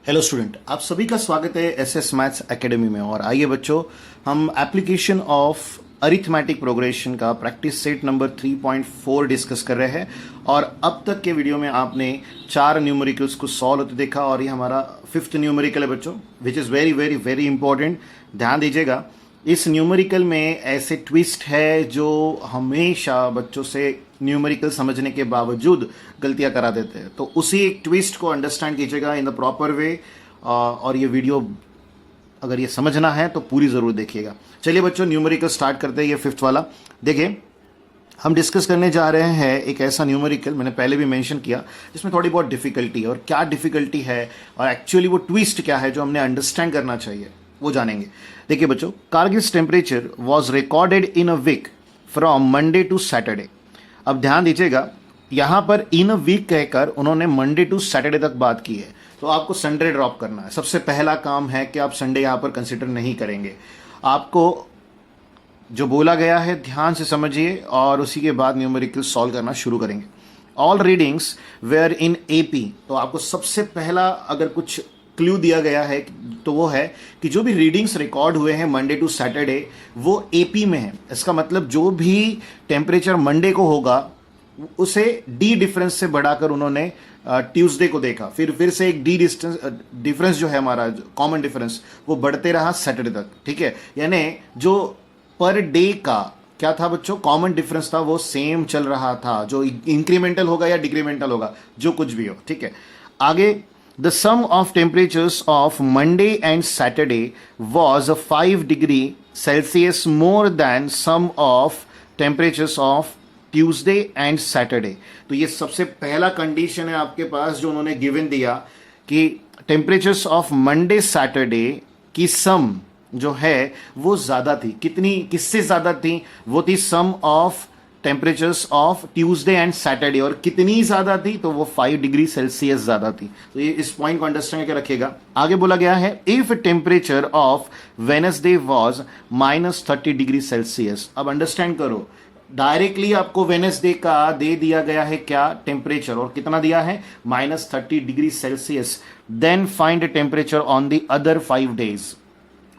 Hello student, आप सभी का स्वागत है एसएस मैथ्स एकेडमी में। और आइए बच्चों, हम एप्लीकेशन ऑफ अरिथमेटिक प्रोग्रेशन का प्रैक्टिस सेट नंबर 3.4 डिस्कस कर रहे हैं। और अब तक के वीडियो में आपने 4 न्यूमेरिकल्स को सॉल्व होते देखा और ये हमारा 5th न्यूमेरिकल है बच्चों, which is very very very important. ध्यान दीजिएगा, इस न्यूमेरिकल में ऐसे ट्विस्ट है जो हमेशा बच्चों से न्यूमेरिकल समझने के बावजूद गलतियां करा देते हैं। तो उसी एक ट्विस्ट को अंडरस्टैंड कीजिएगा इन द प्रॉपर वे। और ये वीडियो अगर ये समझना है तो पूरी ज़रूर देखिएगा। चलिए बच्चों, न्यूमेरिकल स्टार्ट करते हैं। ये 5th वाला देखिए, हम डिस्कस करने जा रहे हैं एक ऐसा न्यूमेरिकल, मैंने पहले भी मेंशन किया, जिसमें थोड़ी बहुत डिफिकल्टी है। और क्या डिफिकल्टी है और एक्चुअली वो ट्विस्ट क्या है जो हमने अंडरस्टैंड करना चाहिए, वो जानेंगे। देखिए बच्चों, Kargil temperature was recorded in a week from Monday to Saturday. अब ध्यान दीजिएगा, यहां पर इन अ वीक कहकर उन्होंने मंडे टू सैटरडे तक बात की है, तो आपको संडे ड्रॉप करना है। सबसे पहला काम है कि आप संडे यहां पर कंसिडर नहीं करेंगे। आपको जो बोला गया है ध्यान से समझिए और उसी के बाद न्यूमेरिकल सॉल्व करना शुरू करेंगे। All readings were in AP, तो आपको सबसे पहला अगर कुछ क्लू दिया गया है तो वो है कि जो भी रीडिंग्स रिकॉर्ड हुए हैं मंडे टू सैटरडे वो एपी में है। इसका मतलब जो भी टेम्परेचर मंडे को होगा उसे डी डिफरेंस से बढ़ाकर उन्होंने ट्यूसडे को देखा। फिर से एक डी डिफरेंस जो है हमारा कॉमन डिफरेंस वो बढ़ते रहा सैटरडे तक। ठीक है, यानी जो पर डे का क्या था बच्चों, कॉमन डिफरेंस था, वो सेम चल रहा था। जो इंक्रीमेंटल होगा या डिक्रीमेंटल होगा, जो कुछ भी हो। ठीक है, आगे The sum of temperatures of Monday and Saturday was 5 degree Celsius more than sum of temperatures of Tuesday and Saturday। तो ये सबसे पहला कंडीशन है आपके पास जो उन्होंने गिवन दिया कि टेम्परेचर्स ऑफ मंडे सैटरडे की सम जो है वो ज्यादा थी। कितनी, किससे ज्यादा थी? वो थी sum of temperatures of Tuesday and Saturday. और कितनी ज्यादा थी? तो वो 5 डिग्री सेल्सियस ज्यादा थी। तो ये इस पॉइंट को अंडरस्टैंड करके रखिएगा। आगे बोला गया है if temperature of Wednesday was -30 degree Celsius. अब अंडरस्टैंड करो, डायरेक्टली आपको वेनसडे का दे दिया गया है क्या, टेम्परेचर, और कितना दिया है, -30 degree Celsius. Then find temperature on the other 5 days.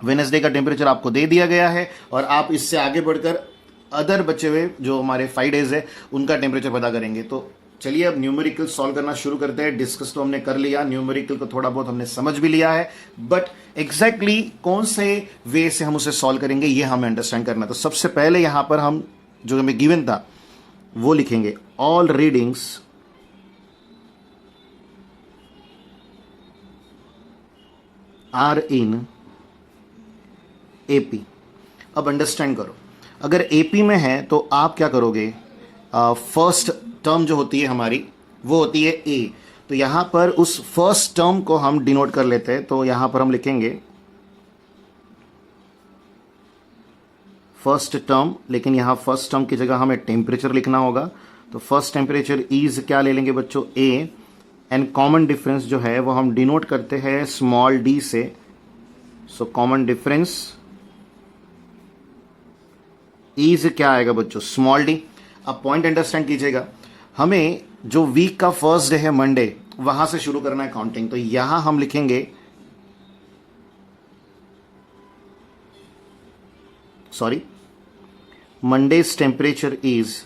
Wednesday का टेम्परेचर आपको दे दिया गया है और आप इससे आगे बढ़कर अदर बचे हुए जो हमारे 5 डेज है उनका टेम्परेचर पता करेंगे। तो चलिए अब न्यूमेरिकल सॉल्व करना शुरू करते हैं। डिस्कस तो हमने कर लिया, न्यूमेरिकल को थोड़ा बहुत हमने समझ भी लिया है, बट एग्जैक्टली कौन से वे से हम उसे सॉल्व करेंगे ये हमें अंडरस्टैंड करना। तो सबसे पहले यहां पर हम जो हमें गिवन था वो लिखेंगे, all readings are in AP. अब अंडरस्टैंड करो, अगर एपी में है तो आप क्या करोगे, फर्स्ट टर्म जो होती है हमारी वो होती है ए। तो यहां पर उस फर्स्ट टर्म को हम डिनोट कर लेते हैं। तो यहां पर हम लिखेंगे फर्स्ट टर्म, लेकिन यहां फर्स्ट टर्म की जगह हमें टेम्परेचर लिखना होगा। तो फर्स्ट टेम्परेचर इज क्या ले लेंगे बच्चों, ए। एंड कॉमन डिफरेंस जो है वो हम डिनोट करते हैं स्मॉल डी से। सो कॉमन डिफरेंस इज क्या आएगा बच्चों, स्मॉल डी। अब पॉइंट अंडरस्टैंड कीजिएगा, हमें जो वीक का फर्स्ट डे है मंडे, वहां से शुरू करना है काउंटिंग। तो यहां हम लिखेंगे, sorry, Monday's temperature is,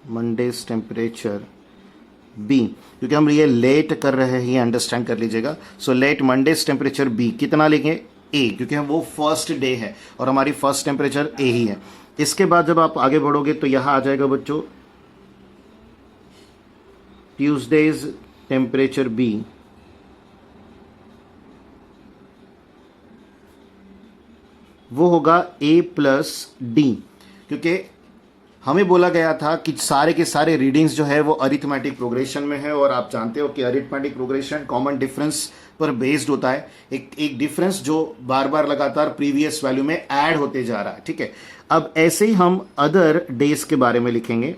Monday's temperature B, क्योंकि हम ये लेट कर रहे हैं, ये अंडरस्टैंड कर लीजिएगा। So let Monday's temperature B, कितना लेंगे, ए, क्योंकि वो फर्स्ट डे है और हमारी फर्स्ट टेम्परेचर ए ही है। इसके बाद जब आप आगे बढ़ोगे तो यहां आ जाएगा बच्चों ट्यूसडेज टेम्परेचर बी, वो होगा ए प्लस डी, क्योंकि हमें बोला गया था कि सारे के सारे रीडिंग्स जो है वो अरिथमेटिक प्रोग्रेशन में है। और आप जानते हो कि अरिथमेटिक प्रोग्रेशन कॉमन डिफरेंस पर बेस्ड होता है, एक डिफरेंस जो बार बार लगातार प्रीवियस वैल्यू में ऐड होते जा रहा है। ठीक है, अब ऐसे ही हम अदर डेज के बारे में लिखेंगे।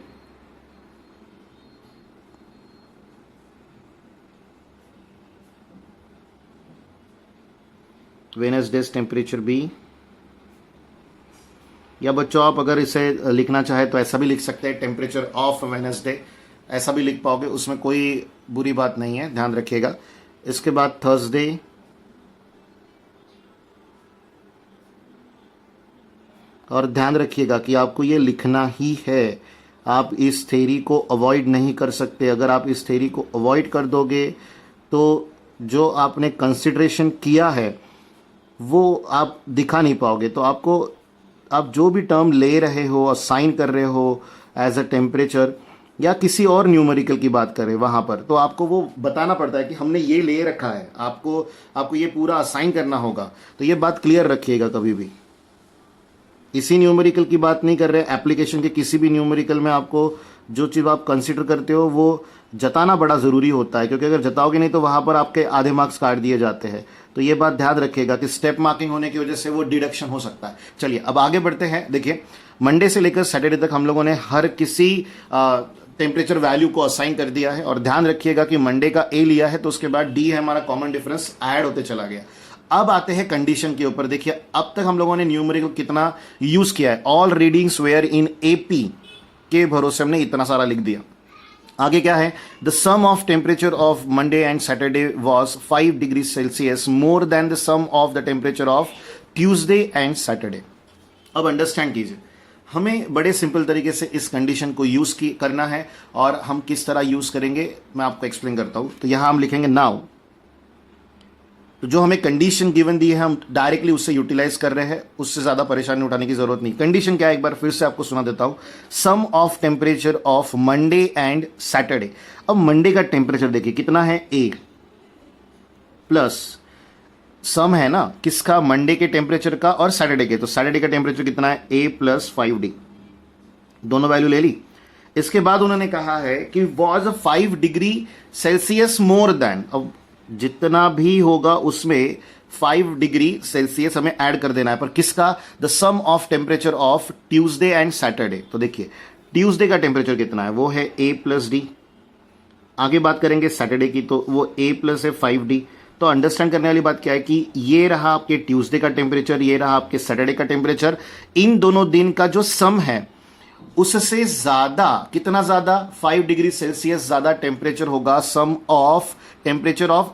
वेडनेसडेज टेम्परेचर बी, या बच्चों आप अगर इसे लिखना चाहे तो ऐसा भी लिख सकते हैं, टेम्परेचर ऑफ वेडनेसडे। ऐसा भी लिख पाओगे, उसमें कोई बुरी बात नहीं है, ध्यान रखिएगा। इसके बाद थर्सडे, और ध्यान रखिएगा कि आपको ये लिखना ही है, आप इस थ्योरी को अवॉइड नहीं कर सकते। अगर आप इस थ्योरी को अवॉइड कर दोगे तो जो आपने कंसिडरेशन किया है वो आप दिखा नहीं पाओगे। तो आपको, आप जो भी टर्म ले रहे हो, असाइन कर रहे हो एज अ टेम्परेचर या किसी और न्यूमेरिकल की बात करें वहाँ पर, तो आपको वो बताना पड़ता है कि हमने ये ले रखा है, आपको ये पूरा असाइन करना होगा। तो ये बात क्लियर रखिएगा, कभी भी इसी न्यूमेरिकल की बात नहीं कर रहे, एप्लीकेशन के किसी भी न्यूमेरिकल में आपको जो चीज़ आप कंसिडर करते हो वो जताना बड़ा ज़रूरी होता है, क्योंकि अगर जताओगे नहीं तो वहाँ पर आपके आधे मार्क्स काट दिए जाते हैं। तो ये बात ध्यान रखिएगा कि स्टेप मार्किंग होने की वजह से वो डिडक्शन हो सकता है। चलिए अब आगे बढ़ते हैं। देखिए, मंडे से लेकर सैटरडे तक हम लोगों ने हर किसी टेम्परेचर वैल्यू को असाइन कर दिया है, और ध्यान रखिएगा कि मंडे का ए लिया है तो उसके बाद डी है हमारा कॉमन डिफरेंस, ऐड होते चला गया। अब आते हैं कंडीशन के ऊपर। देखिए, अब तक हम लोगों ने न्यूमेरिकल कितना यूज किया है, all readings were in AP के भरोसे हमने इतना सारा लिख दिया। आगे क्या है, the sum of temperature of Monday and Saturday was 5 degree Celsius more than the sum of the temperature of Tuesday and Saturday. अब अंडरस्टैंड कीजिए, हमें बड़े सिंपल तरीके से इस कंडीशन को यूज करना है, और हम किस तरह यूज करेंगे मैं आपको एक्सप्लेन करता हूं। तो यहां हम लिखेंगे नाउ, तो जो हमें कंडीशन गिवन दी है हम डायरेक्टली उससे यूटिलाइज कर रहे हैं, उससे ज्यादा परेशानी उठाने की जरूरत नहीं। कंडीशन क्या है, एक बार फिर से आपको सुना देता हूं। Sum of temperature of Monday and Saturday. अब मंडे का टेम्परेचर देखिए कितना है, ए प्लस सम है ना किसका, मंडे के टेम्परेचर का और सैटरडे के। तो सैटरडे का टेम्परेचर कितना है, ए प्लस 5d, दोनों वैल्यू ले ली। इसके बाद उन्होंने कहा है कि was 5 degree Celsius more then, अब जितना भी होगा उसमें 5 डिग्री सेल्सियस हमें ऐड कर देना है, पर किसका, the sum of temperature of Tuesday and Saturday. तो देखिए ट्यूसडे का टेम्परेचर कितना है, वो है ए प्लस डी। आगे बात करेंगे सैटरडे की, तो वो ए प्लस है 5d। तो अंडरस्टैंड करने वाली बात क्या है कि ये रहा आपके ट्यूसडे का टेम्परेचर, ये रहा आपके सैटरडे का टेम्परेचर। इन दोनों दिन का जो सम है उससे ज्यादा, कितना ज्यादा, 5 डिग्री सेल्सियस ज्यादा टेम्परेचर होगा sum of temperature of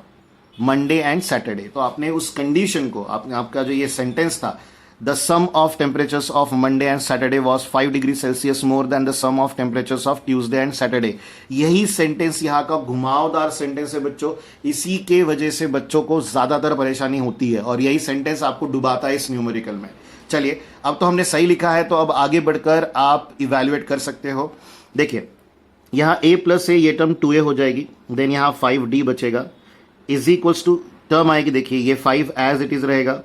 Monday and Saturday. तो आपने उस कंडीशन को, आपका जो ये सेंटेंस था, the sum of temperatures of Monday and Saturday was 5 degree Celsius more than the sum of temperatures of Tuesday and Saturday. यही सेंटेंस यहाँ का घुमावदार सेंटेंस है बच्चों, इसी के वजह से बच्चों को ज्यादातर परेशानी होती है, और यही सेंटेंस आपको डुबाता है इस न्यूमेरिकल में। चलिए, अब तो हमने सही लिखा है, तो अब आगे बढ़कर आप इवेल्युएट कर सकते हो। देखिए, यहाँ a प्लस से ये टर्म 2a हो जाएगी, देन यहाँ 5d बचेगा, इज इक्वल्स टू टर्म आएगी, देखिए ये 5 एज इट इज रहेगा,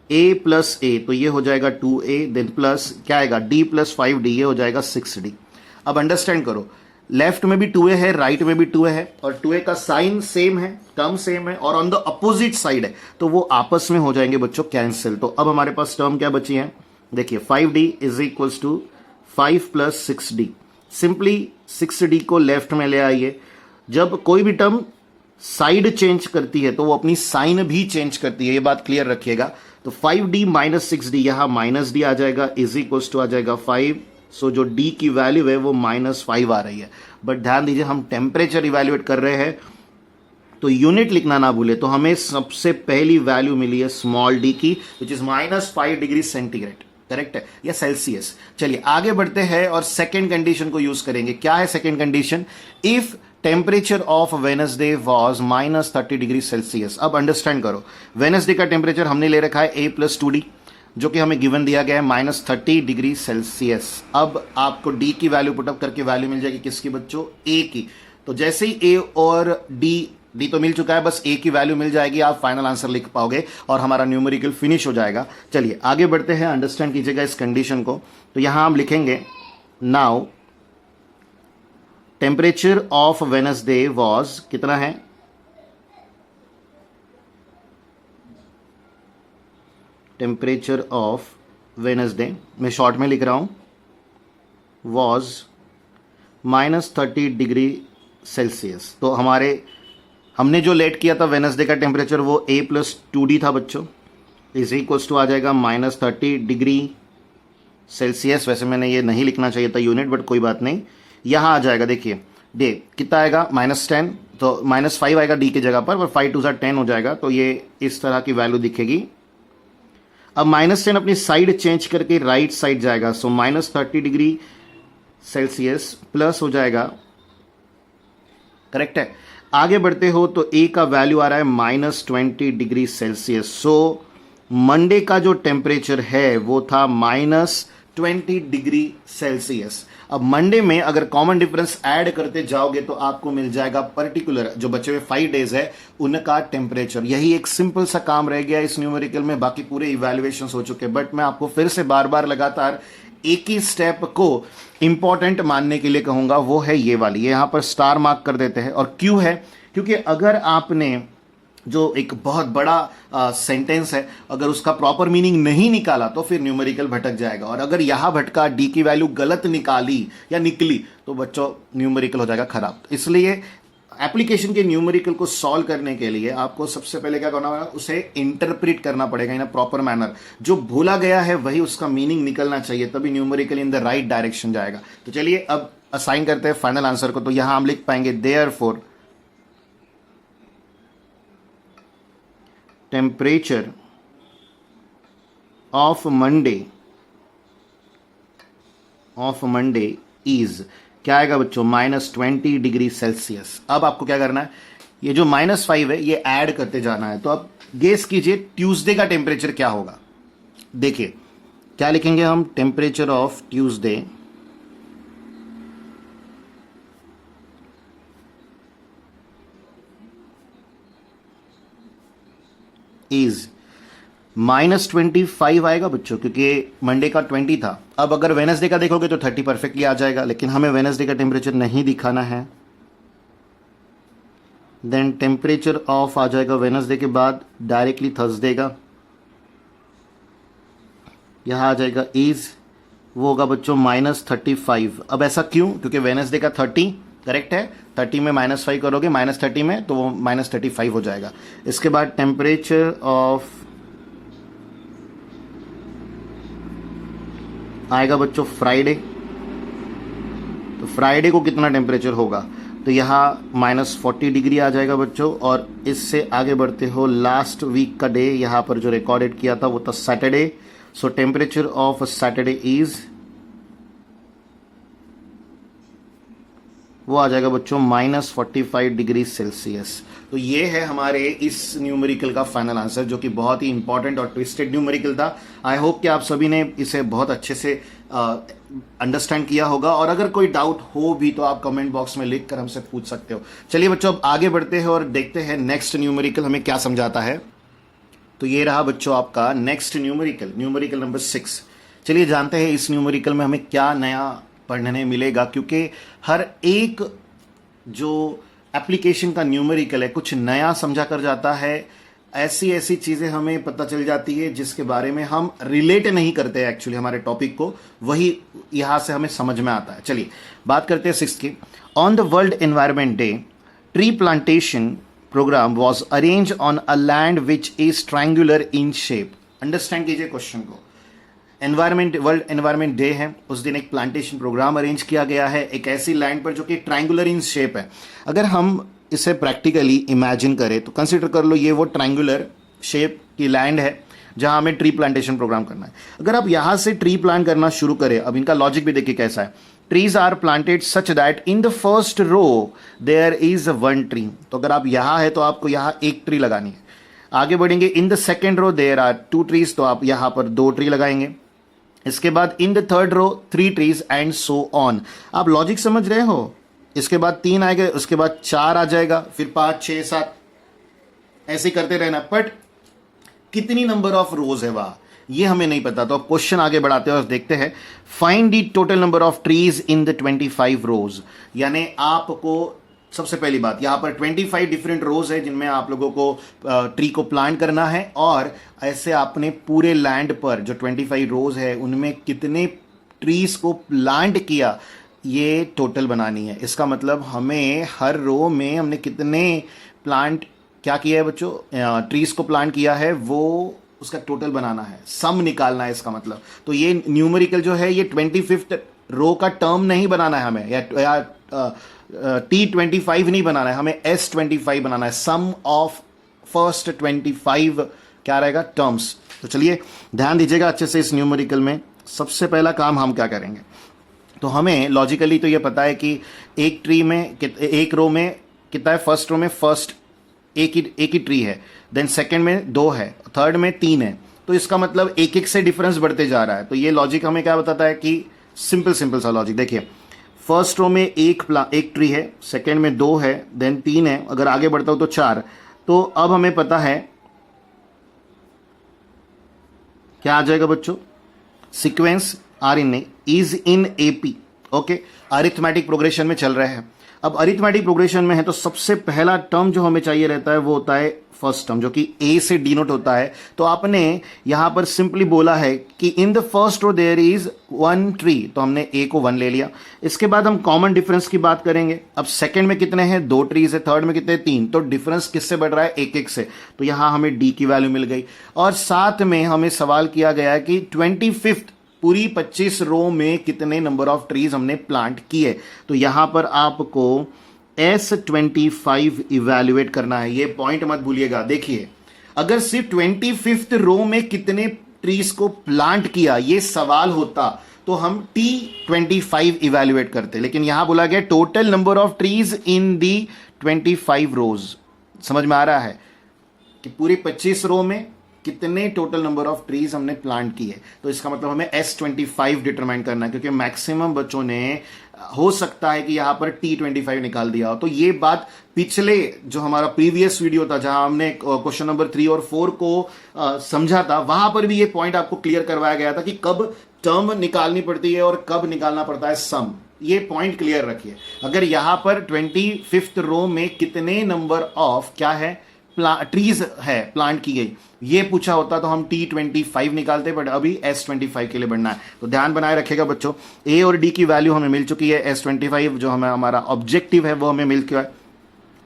a प्लस a, तो ये हो जाएगा 2a, देन प्लस क्या आएगा, d प्लस 5d, ये हो जाएगा 6d। अब अंडरस्टैंड करो, लेफ्ट में भी 2a है, राइट में भी 2a है, और 2a का साइन सेम है, टर्म सेम है, और ऑन द अपोजिट साइड है, तो वो आपस में हो जाएंगे बच्चों कैंसिल। तो अब हमारे पास टर्म क्या बची है, देखिए 5d is equals to 5 plus 6d। Simply 6d को लेफ्ट में ले आइए। जब कोई भी टर्म साइड चेंज करती है तो वो अपनी साइन भी चेंज करती है, ये बात क्लियर रखिएगा। तो 5d माइनस 6d, यहां माइनस डी आ जाएगा, इज इक्वल्स टू आ जाएगा 5। सो जो d की वैल्यू है वो -5 आ रही है। बट ध्यान दीजिए, हम टेम्परेचर इवेल्युएट कर रहे हैं तो यूनिट लिखना ना भूले। तो हमें सबसे पहली वैल्यू मिली है स्मॉल d की, which is -5 degree centigrade, correct है, या सेल्सियस। चलिए आगे बढ़ते हैं और सेकेंड कंडीशन को यूज करेंगे। क्या है second condition, if temperature of Wednesday was -30 degree Celsius. अब अंडरस्टैंड करो, वेनसडे का टेम्परेचर हमने ले रखा है a प्लस 2d, जो कि हमें गिवन दिया गया है -30 डिग्री सेल्सियस। अब आपको d की वैल्यू पुटअप करके वैल्यू मिल जाएगी किसकी बच्चों, a की। तो जैसे ही a और d तो मिल चुका है, बस a की वैल्यू मिल जाएगी, आप फाइनल आंसर लिख पाओगे और हमारा न्यूमेरिकल फिनिश हो जाएगा। चलिए आगे बढ़ते हैं, अंडरस्टैंड कीजिएगा इस कंडीशन को। तो यहां हम लिखेंगे now temperature of Wednesday was, कितना है, टेम्परेचर ऑफ वेनसडे, मैं शॉर्ट में लिख रहा हूं, वॉज -30 डिग्री सेल्सियस। तो हमने जो लेट किया था वेनसडे का टेम्परेचर वो a प्लस 2d था बच्चों, इज इक्वल्स टू आ जाएगा -30 डिग्री सेल्सियस। वैसे मैंने ये नहीं लिखना चाहिए था यूनिट, बट कोई बात नहीं, यहां आ जाएगा। देखिए डे कितना आएगा -10, तो -5 आएगा डी की जगह पर 5 2 10 हो जाएगा, तो ये इस तरह की वैल्यू दिखेगी। अब -10 अपनी साइड चेंज करके राइट साइड जाएगा, सो -30 डिग्री सेल्सियस प्लस हो जाएगा, करेक्ट है। आगे बढ़ते हो तो ए का वैल्यू आ रहा है -20 डिग्री सेल्सियस। सो मंडे का जो टेम्परेचर है वो था -20 डिग्री सेल्सियस। अब मंडे में अगर कॉमन डिफरेंस ऐड करते जाओगे तो आपको मिल जाएगा पर्टिकुलर जो बचे हुए 5 डेज है उनका टेम्परेचर। यही एक सिंपल सा काम रह गया इस न्यूमेरिकल में, बाकी पूरे इवैल्यूएशंस हो चुके। बट मैं आपको फिर से बार बार लगातार एक ही स्टेप को इंपॉर्टेंट मानने के लिए कहूंगा, वो है ये वाली। ये यहां पर स्टार मार्क कर देते हैं। और क्यों है? क्योंकि अगर आपने जो एक बहुत बड़ा सेंटेंस है, अगर उसका प्रॉपर मीनिंग नहीं निकाला तो फिर न्यूमेरिकल भटक जाएगा। और अगर यहां भटका, डी की वैल्यू गलत निकाली या निकली, तो बच्चों न्यूमेरिकल हो जाएगा खराब। इसलिए एप्लीकेशन के न्यूमेरिकल को सॉल्व करने के लिए आपको सबसे पहले क्या करना होगा, उसे इंटरप्रेट करना पड़ेगा इन अ प्रॉपर मैनर। जो भूला गया है वही उसका मीनिंग निकलना चाहिए, तभी numerical in the right direction जाएगा। तो चलिए अब असाइन करते हैं फाइनल आंसर को। तो यहां हम लिख पाएंगे therefore temperature of Monday is, क्या आएगा बच्चों, -20 डिग्री सेल्सियस। अब आपको क्या करना है, ये जो -5 है ये ऐड करते जाना है। तो अब गेस कीजिए ट्यूसडे का टेम्परेचर क्या होगा। देखिए क्या लिखेंगे हम, टेम्परेचर ऑफ ट्यूसडे इज -25 आएगा बच्चों, क्योंकि मंडे का 20 था। अब अगर वेनसडे का देखोगे तो 30 परफेक्टली आ जाएगा, लेकिन हमें वेनसडे का टेम्परेचर नहीं दिखाना है। देन टेम्परेचर ऑफ आ जाएगा वेनसडे के बाद डायरेक्टली थर्सडे का, यहां आ जाएगा इज, वो होगा बच्चों -35। अब ऐसा क्यों? क्योंकि वेनसडे का 30 करेक्ट है, 30 में -5 करोगे -30 में तो वो -35 हो जाएगा। इसके बाद टेम्परेचर ऑफ आएगा बच्चों फ्राइडे। तो फ्राइडे को कितना टेम्परेचर होगा, तो यहाँ -40 डिग्री आ जाएगा बच्चों। और इससे आगे बढ़ते हो, लास्ट वीक का डे यहाँ पर जो रिकॉर्डेड किया था वो था Saturday. So temperature of Saturday is, वो आ जाएगा बच्चों -45 डिग्री सेल्सियस। तो ये है हमारे इस न्यूमेरिकल का फाइनल आंसर, जो कि बहुत ही इंपॉर्टेंट और ट्विस्टेड न्यूमेरिकल था। आई होप कि आप सभी ने इसे बहुत अच्छे से अंडरस्टैंड किया होगा। और अगर कोई डाउट हो भी तो आप कमेंट बॉक्स में लिख कर हमसे पूछ सकते हो। चलिए बच्चों अब आगे बढ़ते हैं और देखते हैं नेक्स्ट न्यूमेरिकल हमें क्या समझाता है। तो ये रहा बच्चों आपका नेक्स्ट न्यूमेरिकल, न्यूमेरिकल नंबर 6। चलिए जानते हैं इस न्यूमेरिकल में हमें क्या नया पढ़ने मिलेगा, क्योंकि हर एक जो एप्लीकेशन का न्यूमेरिकल है कुछ नया समझा कर जाता है। ऐसी ऐसी चीजें हमें पता चल जाती है जिसके बारे में हम रिलेट नहीं करते एक्चुअली हमारे टॉपिक को, वही यहां से हमें समझ में आता है। चलिए बात करते हैं 6 की। On the world environment day, tree plantation programme was arrange on a land which is triangular in shape. Understand कीजिए क्वेश्चन को। वर्ल्ड एनवायरमेंट डे है, उस दिन एक प्लांटेशन प्रोग्राम अरेंज किया गया है एक ऐसी लैंड पर जो कि ट्रायंगुलर इन शेप है। अगर हम इसे प्रैक्टिकली इमेजिन करें तो कंसीडर कर लो ये वो ट्रायंगुलर शेप की लैंड है जहां हमें ट्री प्लांटेशन प्रोग्राम करना है। अगर आप यहां से ट्री प्लांट करना शुरू करें, अब इनका लॉजिक भी देखिए कैसा है। Trees are planted such that in the first row there is 1 tree. तो अगर आप यहां है तो आपको यहां 1 ट्री लगानी है। आगे बढ़ेंगे, in the second row there are 2 trees, तो आप यहां पर 2 ट्री लगाएंगे। इसके बाद in the third row 3 trees and so on. आप लॉजिक समझ रहे हो? इसके बाद 3 आएगा, उसके बाद 4 आ जाएगा, फिर 5 6 7 ऐसे करते रहना। बट कितनी नंबर ऑफ रोज है वहां ये हमें नहीं पता। तो अब क्वेश्चन आगे बढ़ाते हैं और देखते हैं, find the total number of trees in the 25 रोज। यानी आपको सबसे पहली बात, यहां पर 25 डिफरेंट रोज है जिनमें आप लोगों को ट्री को प्लांट करना है। और ऐसे आपने पूरे लैंड पर जो 25 रोज है उनमें कितने ट्रीज को प्लांट किया ये टोटल बनानी है। इसका मतलब हमें हर रो में हमने कितने प्लांट क्या किया है बच्चों, ट्रीज को प्लांट किया है, वो उसका टोटल बनाना है, सम निकालना है इसका मतलब। तो ये न्यूमेरिकल जो है ये 25th रो का टर्म नहीं बनाना है हमें, या T25 नहीं बनाना है, हमें S25 बनाना है, सम ऑफ फर्स्ट 25 क्या रहेगा, टर्म्स। तो चलिए ध्यान दीजिएगा अच्छे से इस न्यूमेरिकल में। सबसे पहला काम हम क्या करेंगे, तो हमें लॉजिकली तो ये पता है कि एक ट्री में एक रो में कितना है, फर्स्ट रो में फर्स्ट एक ही ट्री है, देन सेकंड में 2 है, थर्ड में 3 है, तो इसका मतलब एक एक से डिफरेंस बढ़ते जा रहा है। तो ये लॉजिक हमें क्या बताता है कि सिंपल सा लॉजिक देखिए, फर्स्ट रो में एक ट्री है, सेकंड में 2 है, देन 3 है, अगर आगे बढ़ता हूं तो 4। तो अब हमें पता है क्या आ जाएगा बच्चों, sequence are in is in AP. Okay, arithmetic progression में चल रहे हैं। अब अरिथमेटिक प्रोग्रेशन में है तो सबसे पहला टर्म जो हमें चाहिए रहता है वो होता है फर्स्ट टर्म, जो कि ए से डिनोट होता है। तो आपने यहां पर सिंपली बोला है कि in the first row there is 1 tree, तो हमने ए को 1 ले लिया। इसके बाद हम कॉमन डिफरेंस की बात करेंगे। अब सेकंड में कितने हैं, 2 ट्रीज है, थर्ड में कितने, 3, तो डिफरेंस किससे बढ़ रहा है, एक से। तो यहां हमें डी की वैल्यू मिल गई। और साथ में हमें सवाल किया गया है कि 25th पूरी 25 रो में कितने नंबर ऑफ ट्रीज हमने प्लांट किए। तो यहां पर आपको S25 इवैल्यूएट करना है, ये पॉइंट मत भूलिएगा। देखिए अगर सिर्फ 25th रो में कितने ट्रीज को प्लांट किया ये सवाल होता तो हम T25 इवैल्यूएट करते, लेकिन यहां बोला गया total number of trees in the 25 rows. समझ में आ रहा है कि पूरी 25 रो में कितने टोटल नंबर ऑफ ट्रीज हमने प्लांट किए। तो इसका मतलब हमें S25 डिटरमाइन करना है, क्योंकि मैक्सिमम बच्चों ने हो सकता है कि यहां पर T25 निकाल दिया हो। तो ये बात पिछले जो हमारा प्रीवियस वीडियो था जहां हमने क्वेश्चन नंबर 3 और 4 को समझा था, वहां पर भी ये पॉइंट आपको क्लियर करवाया गया था कि कब टर्म निकालनी पड़ती है और कब निकालना पड़ता है सम। ये पॉइंट क्लियर रखिए। अगर यहां पर 25th रो में कितने नंबर ऑफ क्या है ट्रीज है प्लांट की गई ये पूछा होता तो हम T25 निकालते, बट अभी S25 के लिए बढ़ना है। तो ध्यान बनाए रखेगा बच्चों, A और D की वैल्यू हमें मिल चुकी है, S25 जो हमें हमारा ऑब्जेक्टिव है वो हमें मिल चुका है।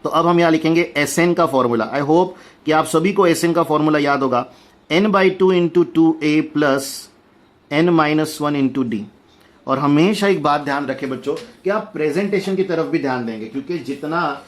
तो अब हम यहां लिखेंगे SN का फॉर्मूला। आई होप कि आप सभी को SN का फॉर्मूला याद होगा, n/2 × 2a plus n-1 × d। और हमेशा एक बात ध्यान रखें बच्चों कि आप प्रेजेंटेशन की तरफ भी ध्यान देंगे, क्योंकि जितना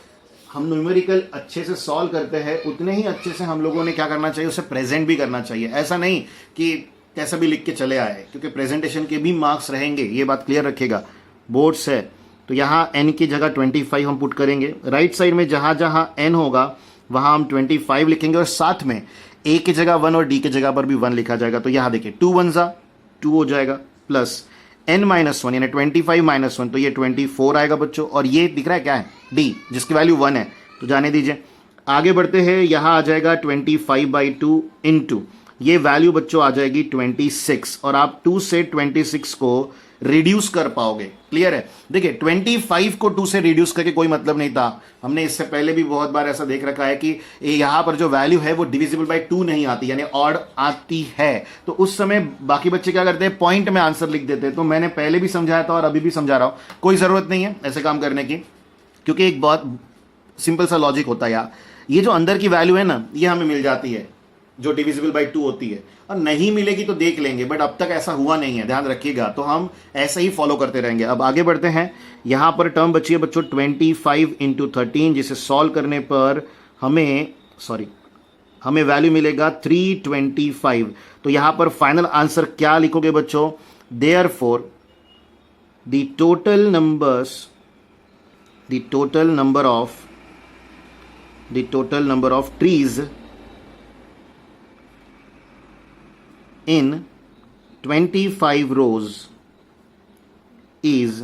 हम न्यूमेरिकल अच्छे से सॉल्व करते हैं उतने ही अच्छे से हम लोगों ने क्या करना चाहिए, उसे प्रेजेंट भी करना चाहिए। ऐसा नहीं कि कैसा भी लिख के चले आए, क्योंकि प्रेजेंटेशन के भी मार्क्स रहेंगे, ये बात क्लियर रखिएगा। बोर्ड्स है तो यहाँ n की जगह 25 हम पुट करेंगे। राइट साइड में जहां जहां n होगा वहां हम 25 लिखेंगे, और साथ में a की जगह 1 और d की जगह पर भी 1 लिखा जाएगा। तो यहाँ देखिए 2 1 2 हो जाएगा, प्लस n-1 यानी 25 - 1, तो ये 24 आएगा बच्चों। और ये दिख रहा है क्या है, d, जिसकी वैल्यू 1 है, तो जाने दीजिए। आगे बढ़ते हैं, यहां आ जाएगा 25/2 इंटू ये वैल्यू बच्चों आ जाएगी 26, और आप 2 से 26 को रिड्यूस कर पाओगे। क्लियर है। देखिए 25 को 2 से रिड्यूस करके कोई मतलब नहीं था, हमने इससे पहले भी बहुत बार ऐसा देख रखा है कि यहां पर जो वैल्यू है वो डिविजिबल बाय 2 नहीं आती, यानी ऑड आती है। तो उस समय बाकी बच्चे क्या करते हैं, पॉइंट में आंसर लिख देते हैं। तो मैंने पहले भी समझाया था और अभी भी समझा रहा हूं, कोई जरूरत नहीं है ऐसे काम करने की, क्योंकि एक बहुत सिंपल सा लॉजिक होता है यार। ये जो अंदर की वैल्यू है ना, ये हमें मिल जाती है जो डिविजिबल बाय 2 होती है, और नहीं मिलेगी तो देख लेंगे, बट अब तक ऐसा हुआ नहीं है, ध्यान रखिएगा। तो हम ऐसे ही फॉलो करते रहेंगे। अब आगे बढ़ते हैं, यहां पर टर्म बची है बच्चों 25 × 13, जिसे सॉल्व करने पर हमें वैल्यू मिलेगा 325। तो यहां पर फाइनल आंसर क्या लिखोगे बच्चों, therefore the total number of trees in 25 rows is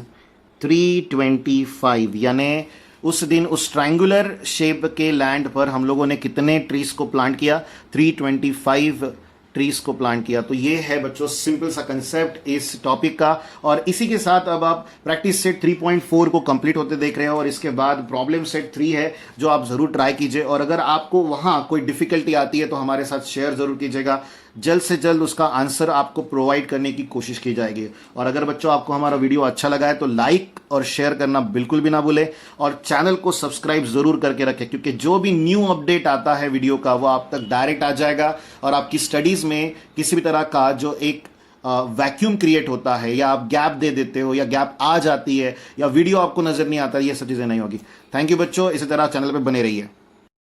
325। यानी उस दिन उस ट्रायंगुलर शेप के लैंड पर हम लोगों ने कितने ट्रीज को प्लांट किया, 325 ट्रीज को प्लांट किया। तो ये है बच्चों सिंपल सा कंसेप्ट इस टॉपिक का। और इसी के साथ अब आप प्रैक्टिस सेट 3.4 को कंप्लीट होते देख रहे हो, और इसके बाद प्रॉब्लम सेट 3 है जो आप जरूर ट्राई कीजिए। और अगर आपको वहां कोई डिफिकल्टी आती है तो हमारे साथ शेयर जरूर कीजिएगा, जल्द से जल्द उसका आंसर आपको प्रोवाइड करने की कोशिश की जाएगी। और अगर बच्चों आपको हमारा वीडियो अच्छा लगा है तो लाइक और शेयर करना बिल्कुल भी ना भूलें, और चैनल को सब्सक्राइब जरूर करके रखें, क्योंकि जो भी न्यू अपडेट आता है वीडियो का वो आप तक डायरेक्ट आ जाएगा, और आपकी स्टडीज में किसी भी तरह का जो एक वैक्यूम क्रिएट होता है या आप गैप दे देते हो या गैप आ जाती है या वीडियो आपको नजर नहीं आता, ये सब चीजें नहीं होगी। थैंक यू बच्चों, इसी तरह चैनल पे बने रहिए।